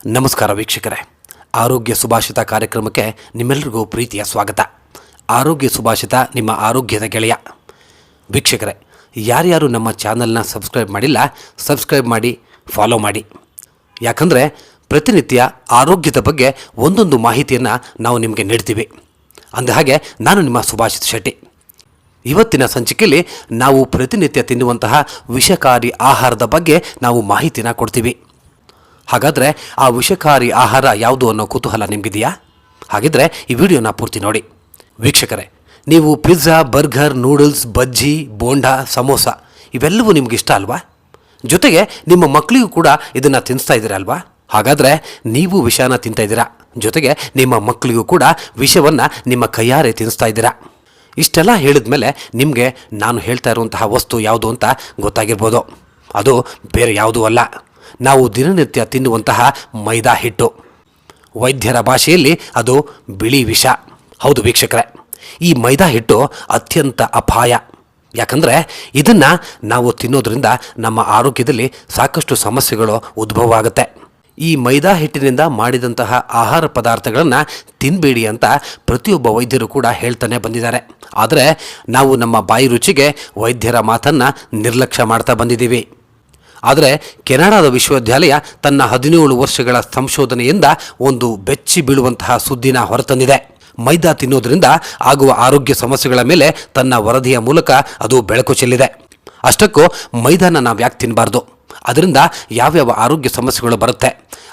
ನಮಸ್ಕಾರ ವೀಕ್ಷಕರೇ, ಆರೋಗ್ಯ ಸುಭಾಷಿತ ಕಾರ್ಯಕ್ರಮಕ್ಕೆ ನಿಮ್ಮೆಲ್ಲರಿಗೂ ಪ್ರೀತಿಯ ಸ್ವಾಗತ. ಆರೋಗ್ಯ ಸುಭಾಷಿತ ನಿಮ್ಮ ಆರೋಗ್ಯದ ಗೆಳೆಯ. ವೀಕ್ಷಕರೇ, ಯಾರ್ಯಾರು ನಮ್ಮ ಚಾನಲ್ನ ಸಬ್ಸ್ಕ್ರೈಬ್ ಮಾಡಿಲ್ಲ, ಸಬ್ಸ್ಕ್ರೈಬ್ ಮಾಡಿ, ಫಾಲೋ ಮಾಡಿ. ಯಾಕಂದರೆ ಪ್ರತಿನಿತ್ಯ ಆರೋಗ್ಯದ ಬಗ್ಗೆ ಒಂದೊಂದು ಮಾಹಿತಿಯನ್ನು ನಾವು ನಿಮಗೆ ನೀಡ್ತೀವಿ. ಅಂದಹಾಗೆ ನಾನು ನಿಮ್ಮ ಸುಭಾಷಿತ್ ಶೆಟ್ಟಿ. ಇವತ್ತಿನ ಸಂಚಿಕೆಯಲ್ಲಿ ನಾವು ಪ್ರತಿನಿತ್ಯ ತಿನ್ನುವಂತಹ ವಿಷಕಾರಿ ಆಹಾರದ ಬಗ್ಗೆ ನಾವು ಮಾಹಿತಿನ ಕೊಡ್ತೀವಿ. ಹಾಗಾದರೆ ಆ ವಿಷಕಾರಿ ಆಹಾರ ಯಾವುದು ಅನ್ನೋ ಕುತೂಹಲ ನಿಮಗಿದೆಯಾ? ಹಾಗಿದ್ರೆ ಈ ವಿಡಿಯೋನ ಪೂರ್ತಿ ನೋಡಿ. ವೀಕ್ಷಕರೇ, ನೀವು ಪಿಜ್ಜಾ, ಬರ್ಗರ್, ನೂಡಲ್ಸ್, ಬಜ್ಜಿ, ಬೋಂಡಾ, ಸಮೋಸ ಇವೆಲ್ಲವೂ ನಿಮ್ಗೆ ಇಷ್ಟ ಅಲ್ವಾ? ಜೊತೆಗೆ ನಿಮ್ಮ ಮಕ್ಕಳಿಗೂ ಕೂಡ ಇದನ್ನು ತಿನ್ನಿಸ್ತಾ ಇದ್ದೀರಾ ಅಲ್ವಾ? ಹಾಗಾದರೆ ನೀವು ವಿಷನ ತಿಂತಾ ಇದ್ದೀರಾ, ಜೊತೆಗೆ ನಿಮ್ಮ ಮಕ್ಕಳಿಗೂ ಕೂಡ ವಿಷವನ್ನು ನಿಮ್ಮ ಕೈಯಾರೆ ತಿನ್ನಿಸ್ತಾ ಇದ್ದೀರಾ. ಇಷ್ಟೆಲ್ಲ ಹೇಳಿದ ಮೇಲೆ ನಿಮಗೆ ನಾನು ಹೇಳ್ತಾ ಇರುವಂತಹ ವಸ್ತು ಯಾವುದು ಅಂತ ಗೊತ್ತಾಗಿರ್ಬೋದು. ಅದು ಬೇರೆ ಯಾವುದೂ ಅಲ್ಲ, ನಾವು ದಿನನಿತ್ಯ ತಿನ್ನುವಂತಹ ಮೈದಾ ಹಿಟ್ಟು. ವೈದ್ಯರ ಭಾಷೆಯಲ್ಲಿ ಅದು ಬಿಳಿ ವಿಷ. ಹೌದು ವೀಕ್ಷಕರೇ, ಈ ಮೈದಾ ಹಿಟ್ಟು ಅತ್ಯಂತ ಅಪಾಯ. ಯಾಕಂದರೆ ಇದನ್ನು ನಾವು ತಿನ್ನೋದ್ರಿಂದ ನಮ್ಮ ಆರೋಗ್ಯದಲ್ಲಿ ಸಾಕಷ್ಟು ಸಮಸ್ಯೆಗಳು ಉದ್ಭವ ಆಗುತ್ತೆ. ಈ ಮೈದಾ ಹಿಟ್ಟಿನಿಂದ ಮಾಡಿದಂತಹ ಆಹಾರ ಪದಾರ್ಥಗಳನ್ನು ತಿನ್ನಬೇಡಿ ಅಂತ ಪ್ರತಿಯೊಬ್ಬ ವೈದ್ಯರು ಕೂಡ ಹೇಳ್ತಾನೆ ಬಂದಿದ್ದಾರೆ. ಆದರೆ ನಾವು ನಮ್ಮ ಬಾಯಿ ರುಚಿಗೆ ವೈದ್ಯರ ಮಾತನ್ನು ನಿರ್ಲಕ್ಷ್ಯ ಮಾಡ್ತಾ ಬಂದಿದ್ದೀವಿ. ಆದರೆ ಕೆನಡಾದ ವಿಶ್ವವಿದ್ಯಾಲಯ ತನ್ನ 17 ವರ್ಷಗಳ ಸಂಶೋಧನೆಯಿಂದ ಒಂದು ಬೆಚ್ಚಿ ಬೀಳುವಂತಹ ಸುದ್ದಿನ ಹೊರತಂದಿದೆ. ಮೈದಾ ತಿನ್ನೋದ್ರಿಂದ ಆಗುವ ಆರೋಗ್ಯ ಸಮಸ್ಯೆಗಳ ಮೇಲೆ ತನ್ನ ವರದಿಯ ಮೂಲಕ ಅದು ಬೆಳಕು ಚೆಲ್ಲಿದೆ. ಅಷ್ಟಕ್ಕೂ ಮೈದಾನ ನಾವು ಯಾಕೆ ತಿನ್ನಬಾರ್ದು, ಅದರಿಂದ ಯಾವ್ಯಾವ ಆರೋಗ್ಯ ಸಮಸ್ಯೆಗಳು ಬರುತ್ತೆ,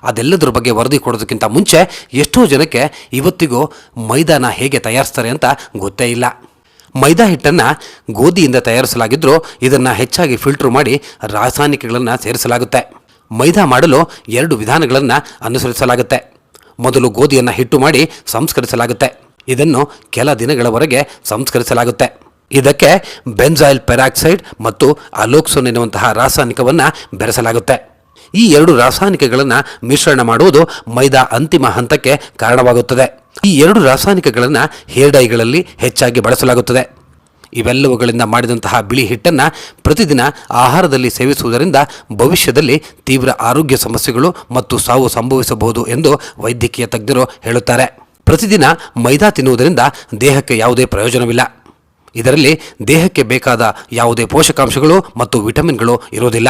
ಅದೆಲ್ಲದರ ಬಗ್ಗೆ ವರದಿ ಕೊಡೋದಕ್ಕಿಂತ ಮುಂಚೆ ಎಷ್ಟೋ ಜನಕ್ಕೆ ಇವತ್ತಿಗೂ ಮೈದಾನ ಹೇಗೆ ತಯಾರಿಸ್ತಾರೆ ಅಂತ ಗೊತ್ತೇ ಇಲ್ಲ. ಮೈದಾ ಹಿಟ್ಟನ್ನು ಗೋಧಿಯಿಂದ ತಯಾರಿಸಲಾಗಿದ್ದರೂ ಇದನ್ನು ಹೆಚ್ಚಾಗಿ ಫಿಲ್ಟರ್ ಮಾಡಿ ರಾಸಾಯನಿಕಗಳನ್ನು ಸೇರಿಸಲಾಗುತ್ತೆ. ಮೈದಾ ಮಾಡಲು 2 ವಿಧಾನಗಳನ್ನು ಅನುಸರಿಸಲಾಗುತ್ತೆ. ಮೊದಲು ಗೋಧಿಯನ್ನು ಹಿಟ್ಟು ಮಾಡಿ ಸಂಸ್ಕರಿಸಲಾಗುತ್ತೆ. ಇದನ್ನು ಕೆಲ ದಿನಗಳವರೆಗೆ ಸಂಸ್ಕರಿಸಲಾಗುತ್ತೆ. ಇದಕ್ಕೆ ಬೆಂಜಾಯಿಲ್ ಪೆರಾಕ್ಸೈಡ್ ಮತ್ತು ಅಲೋಕ್ಸೋನ್ ಎನ್ನುವಂತಹ ರಾಸಾಯನಿಕವನ್ನು ಬೆರೆಸಲಾಗುತ್ತೆ. ಈ 2 ರಾಸಾಯನಿಕಗಳನ್ನು ಮಿಶ್ರಣ ಮಾಡುವುದು ಮೈದಾ ಅಂತಿಮ ಹಂತಕ್ಕೆ ಕಾರಣವಾಗುತ್ತದೆ. ಈ 2 ರಾಸಾಯನಿಕಗಳನ್ನು ಹೇರ್ ಡೈಗಳಲ್ಲಿ ಹೆಚ್ಚಾಗಿ ಬಳಸಲಾಗುತ್ತದೆ. ಇವೆಲ್ಲವುಗಳಿಂದ ಮಾಡಿದಂತಹ ಬಿಳಿ ಹಿಟ್ಟನ್ನು ಪ್ರತಿದಿನ ಆಹಾರದಲ್ಲಿ ಸೇವಿಸುವುದರಿಂದ ಭವಿಷ್ಯದಲ್ಲಿ ತೀವ್ರ ಆರೋಗ್ಯ ಸಮಸ್ಯೆಗಳು ಮತ್ತು ಸಾವು ಸಂಭವಿಸಬಹುದು ಎಂದು ವೈದ್ಯಕೀಯ ತಜ್ಞರು ಹೇಳುತ್ತಾರೆ. ಪ್ರತಿದಿನ ಮೈದಾ ತಿನ್ನುವುದರಿಂದ ದೇಹಕ್ಕೆ ಯಾವುದೇ ಪ್ರಯೋಜನವಿಲ್ಲ. ಇದರಲ್ಲಿ ದೇಹಕ್ಕೆ ಬೇಕಾದ ಯಾವುದೇ ಪೋಷಕಾಂಶಗಳು ಮತ್ತು ವಿಟಮಿನ್ಗಳು ಇರೋದಿಲ್ಲ.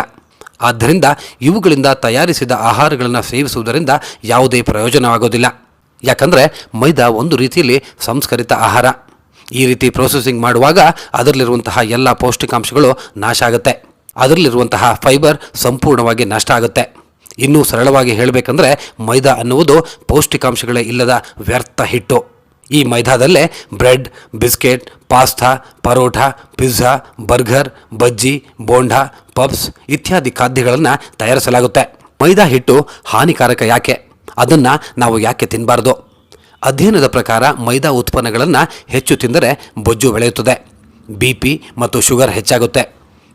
ಆದ್ದರಿಂದ ಇವುಗಳಿಂದ ತಯಾರಿಸಿದ ಆಹಾರಗಳನ್ನು ಸೇವಿಸುವುದರಿಂದ ಯಾವುದೇ ಪ್ರಯೋಜನವಾಗೋದಿಲ್ಲ. ಯಾಕಂದರೆ ಮೈದಾ ಒಂದು ರೀತಿಯಲ್ಲಿ ಸಂಸ್ಕರಿತ ಆಹಾರ. ಈ ರೀತಿ ಪ್ರೊಸೆಸಿಂಗ್ ಮಾಡುವಾಗ ಅದರಲ್ಲಿರುವಂತಹ ಎಲ್ಲ ಪೌಷ್ಟಿಕಾಂಶಗಳು ನಾಶ ಆಗುತ್ತೆ. ಅದರಲ್ಲಿರುವಂತಹ ಫೈಬರ್ ಸಂಪೂರ್ಣವಾಗಿ ನಷ್ಟ ಆಗುತ್ತೆ. ಇನ್ನೂ ಸರಳವಾಗಿ ಹೇಳಬೇಕಂದ್ರೆ ಮೈದಾ ಅನ್ನುವುದು ಪೌಷ್ಟಿಕಾಂಶಗಳೇ ಇಲ್ಲದ ವ್ಯರ್ಥ ಹಿಟ್ಟು. ಈ ಮೈದಾದಲ್ಲೇ bread, biscuit, pasta, parotta, pizza, burger, bajji, bonda, puffs ಇತ್ಯಾದಿ ಖಾದ್ಯಗಳನ್ನು ತಯಾರಿಸಲಾಗುತ್ತೆ. ಮೈದಾ ಹಿಟ್ಟು ಹಾನಿಕಾರಕ ಯಾಕೆ, ಅದನ್ನು ನಾವು ಯಾಕೆ ತಿನ್ನಬಾರ್ದು? ಅಧ್ಯಯನದ ಪ್ರಕಾರ ಮೈದಾ ಉತ್ಪನ್ನಗಳನ್ನು ಹೆಚ್ಚು ತಿಂದರೆ ಬೊಜ್ಜು ಬೆಳೆಯುತ್ತದೆ, BP ಮತ್ತು ಶುಗರ್ ಹೆಚ್ಚಾಗುತ್ತೆ,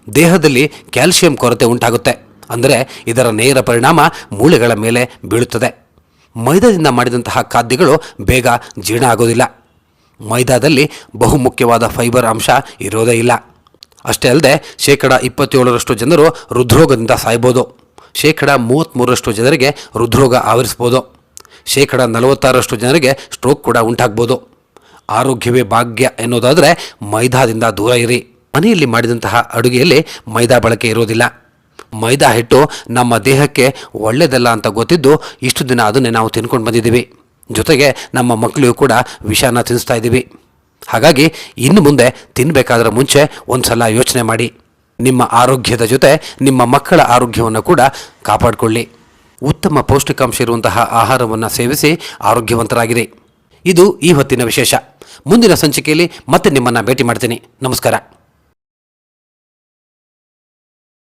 ದೇಹದಲ್ಲಿ ಕ್ಯಾಲ್ಸಿಯಂ ಕೊರತೆ ಉಂಟಾಗುತ್ತೆ. ಅಂದರೆ ಇದರ ನೇರ ಪರಿಣಾಮ ಮೂಳೆಗಳ ಮೇಲೆ ಬೀಳುತ್ತದೆ. ಮೈದಾದಿಂದ ಮಾಡಿದಂತಹ ಖಾದ್ಯಗಳು ಬೇಗ ಜೀರ್ಣ ಆಗೋದಿಲ್ಲ. ಮೈದಾದಲ್ಲಿ ಬಹುಮುಖ್ಯವಾದ ಫೈಬರ್ ಅಂಶ ಇರೋದೇ ಇಲ್ಲ. ಅಷ್ಟೇ ಅಲ್ಲದೆ 27% ಜನರು ಹೃದ್ರೋಗದಿಂದ ಸಾಯ್ಬೋದು, 33% ಜನರಿಗೆ ಹೃದ್ರೋಗ ಆವರಿಸ್ಬೋದು, 46% ಜನರಿಗೆ ಸ್ಟ್ರೋಕ್ ಕೂಡ ಉಂಟಾಗ್ಬೋದು. ಆರೋಗ್ಯವೇ ಭಾಗ್ಯ ಎನ್ನುವುದಾದರೆ ಮೈದಾದಿಂದ ದೂರ ಇರಿ. ಮನೆಯಲ್ಲಿ ಮಾಡಿದಂತಹ ಅಡುಗೆಯಲ್ಲಿ ಮೈದಾ ಬಳಕೆ ಇರೋದಿಲ್ಲ. ಮೈದಾ ಹಿಟ್ಟು ನಮ್ಮ ದೇಹಕ್ಕೆ ಒಳ್ಳೆಯದಲ್ಲ ಅಂತ ಗೊತ್ತಿದ್ದು ಇಷ್ಟು ದಿನ ಅದನ್ನೇ ನಾವು ತಿನ್ಕೊಂಡು ಬಂದಿದ್ದೀವಿ. ಜೊತೆಗೆ ನಮ್ಮ ಮಕ್ಕಳಿಗೂ ಕೂಡ ವಿಷನ ತಿನ್ನಿಸ್ತಾ ಇದ್ದೀವಿ. ಹಾಗಾಗಿ ಇನ್ನು ಮುಂದೆ ತಿನ್ನಬೇಕಾದ್ರೆ ಮುಂಚೆ ಒಂದು ಸಲ ಯೋಚನೆ ಮಾಡಿ. ನಿಮ್ಮ ಆರೋಗ್ಯದ ಜೊತೆ ನಿಮ್ಮ ಮಕ್ಕಳ ಆರೋಗ್ಯವನ್ನು ಕೂಡ ಕಾಪಾಡಿಕೊಳ್ಳಿ. ಉತ್ತಮ ಪೌಷ್ಟಿಕಾಂಶ ಇರುವಂತಹ ಆಹಾರವನ್ನು ಸೇವಿಸಿ ಆರೋಗ್ಯವಂತರಾಗಿರಿ. ಇದು ಈ ಹೊತ್ತಿನ ವಿಶೇಷ. ಮುಂದಿನ ಸಂಚಿಕೆಯಲ್ಲಿ ಮತ್ತೆ ನಿಮ್ಮನ್ನು ಭೇಟಿ ಮಾಡ್ತೀನಿ. ನಮಸ್ಕಾರ.